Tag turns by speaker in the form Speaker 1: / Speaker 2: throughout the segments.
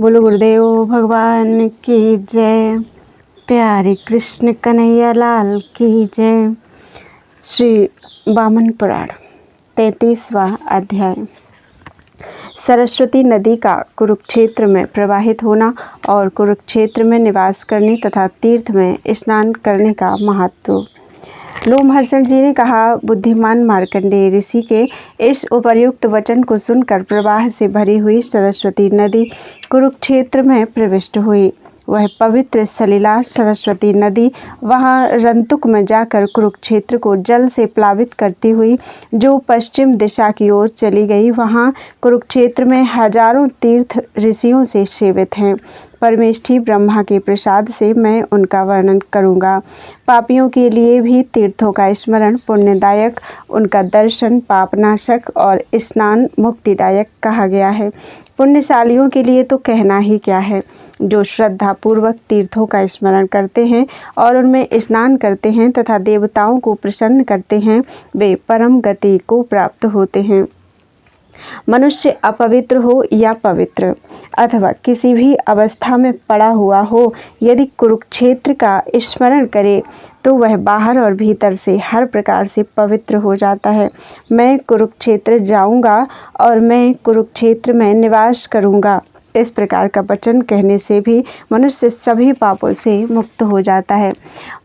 Speaker 1: बोलो गुरुदेव भगवान की जय। प्यारे कृष्ण कन्हैया लाल की जय। श्री वामन पुराण 33वां अध्याय। सरस्वती नदी का कुरुक्षेत्र में प्रवाहित होना और कुरुक्षेत्र में निवास करने तथा तीर्थ में स्नान करने का महत्व। लोमहर्षण जी ने कहा, बुद्धिमान मार्कंडेय ऋषि के इस उपर्युक्त वचन को सुनकर प्रवाह से भरी हुई सरस्वती नदी कुरुक्षेत्र में प्रविष्ट हुई। वह पवित्र सलिला सरस्वती नदी वहां रंतुक में जाकर कुरुक्षेत्र को जल से प्लावित करती हुई जो पश्चिम दिशा की ओर चली गई। वहां कुरुक्षेत्र में हजारों तीर्थ ऋषियों से सेवित हैं। परमेष्ठी ब्रह्मा के प्रसाद से मैं उनका वर्णन करूंगा। पापियों के लिए भी तीर्थों का स्मरण पुण्यदायक, उनका दर्शन पापनाशक और स्नान मुक्तिदायक कहा गया है। पुण्यशालियों के लिए तो कहना ही क्या है। जो श्रद्धा पूर्वक तीर्थों का स्मरण करते हैं और उनमें स्नान करते हैं तथा देवताओं को प्रसन्न करते हैं, वे परम गति को प्राप्त होते हैं। मनुष्य अपवित्र हो या पवित्र अथवा किसी भी अवस्था में पड़ा हुआ हो, यदि कुरुक्षेत्र का स्मरण करे तो वह बाहर और भीतर से हर प्रकार से पवित्र हो जाता है। मैं कुरुक्षेत्र जाऊंगा और मैं कुरुक्षेत्र में निवास करूंगा, इस प्रकार का वचन कहने से भी मनुष्य सभी पापों से मुक्त हो जाता है।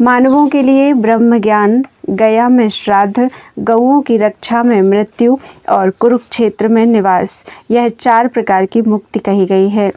Speaker 1: मानवों के लिए ब्रह्म ज्ञान, गया में श्राद्ध, गौओं की रक्षा में मृत्यु और कुरुक्षेत्र में निवास, यह 4 प्रकार की मुक्ति कही गई है।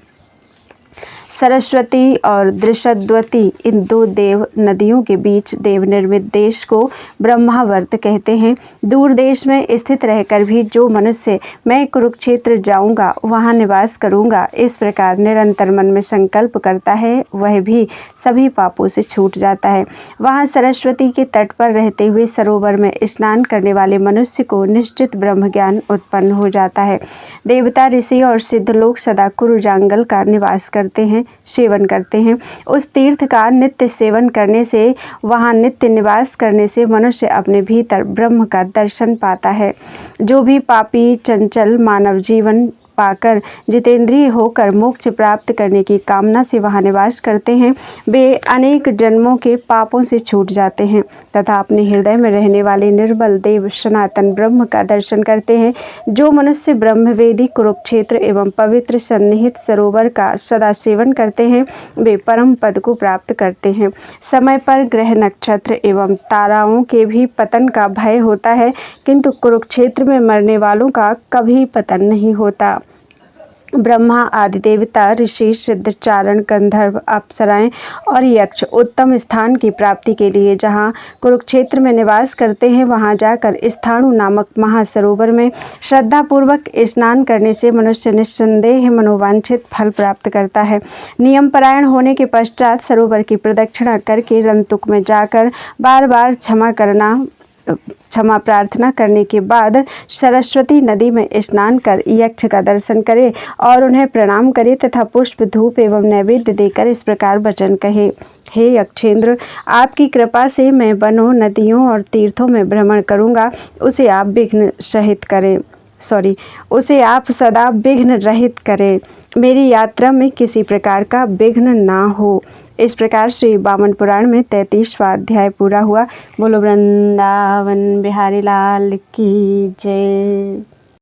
Speaker 1: सरस्वती और दृषद्वती इन 2 देव नदियों के बीच देव निर्मित देश को ब्रह्मावर्त कहते हैं। दूर देश में स्थित रहकर भी जो मनुष्य मैं कुरुक्षेत्र जाऊंगा, वहां निवास करूंगा, इस प्रकार निरंतर मन में संकल्प करता है, वह भी सभी पापों से छूट जाता है। वहां सरस्वती के तट पर रहते हुए सरोवर में स्नान करने वाले मनुष्य को निश्चित ब्रह्म ज्ञान उत्पन्न हो जाता है। देवता, ऋषि और सिद्धलोक सदा कुरुजांगल का निवास करते हैं, सेवन करते हैं। उस तीर्थ का नित्य सेवन करने से, वहां नित्य निवास करने से मनुष्य अपने भीतर ब्रह्म का दर्शन पाता है। जो भी पापी चंचल मानव जीवन पाकर जितेंद्रिय होकर मोक्ष प्राप्त करने की कामना से वहां निवास करते हैं, वे अनेक जन्मों के पापों से छूट जाते हैं तथा अपने हृदय में रहने वाले निर्बल देव सनातन ब्रह्म का दर्शन करते हैं। जो मनुष्य ब्रह्मवेदी कुरुक्षेत्र एवं पवित्र सन्निहित सरोवर का सदा सेवन करते हैं, वे परम पद को प्राप्त करते हैं। समय पर ग्रह नक्षत्र एवं ताराओं के भी पतन का भय होता है, किंतु कुरुक्षेत्र में मरने वालों का कभी पतन नहीं होता। ब्रह्मा आदि देवता, ऋषि, सिद्ध, चारण, गंधर्व, अप्सराएं और यक्ष उत्तम स्थान की प्राप्ति के लिए जहाँ कुरुक्षेत्र में निवास करते हैं, वहाँ जाकर स्थाणु नामक महासरोवर में श्रद्धापूर्वक स्नान करने से मनुष्य निस्संदेह मनोवांछित फल प्राप्त करता है। नियम परायण होने के पश्चात सरोवर की प्रदक्षिणा करके रंतुक में जाकर बार बार क्षमा प्रार्थना करने के बाद सरस्वती नदी में स्नान कर यक्ष का दर्शन करे और उन्हें प्रणाम करे तथा पुष्प, धूप एवं नैवेद्य देकर इस प्रकार वचन कहे, हे यक्षेंद्र, आपकी कृपा से मैं वनों, नदियों और तीर्थों में भ्रमण करूंगा, उसे आप सदा विघ्न रहित करें। मेरी यात्रा में किसी प्रकार का विघ्न ना हो। इस प्रकार श्री वामन पुराण में 33वां अध्याय पूरा हुआ। बोलो वृंदावन बिहारी लाल की जय।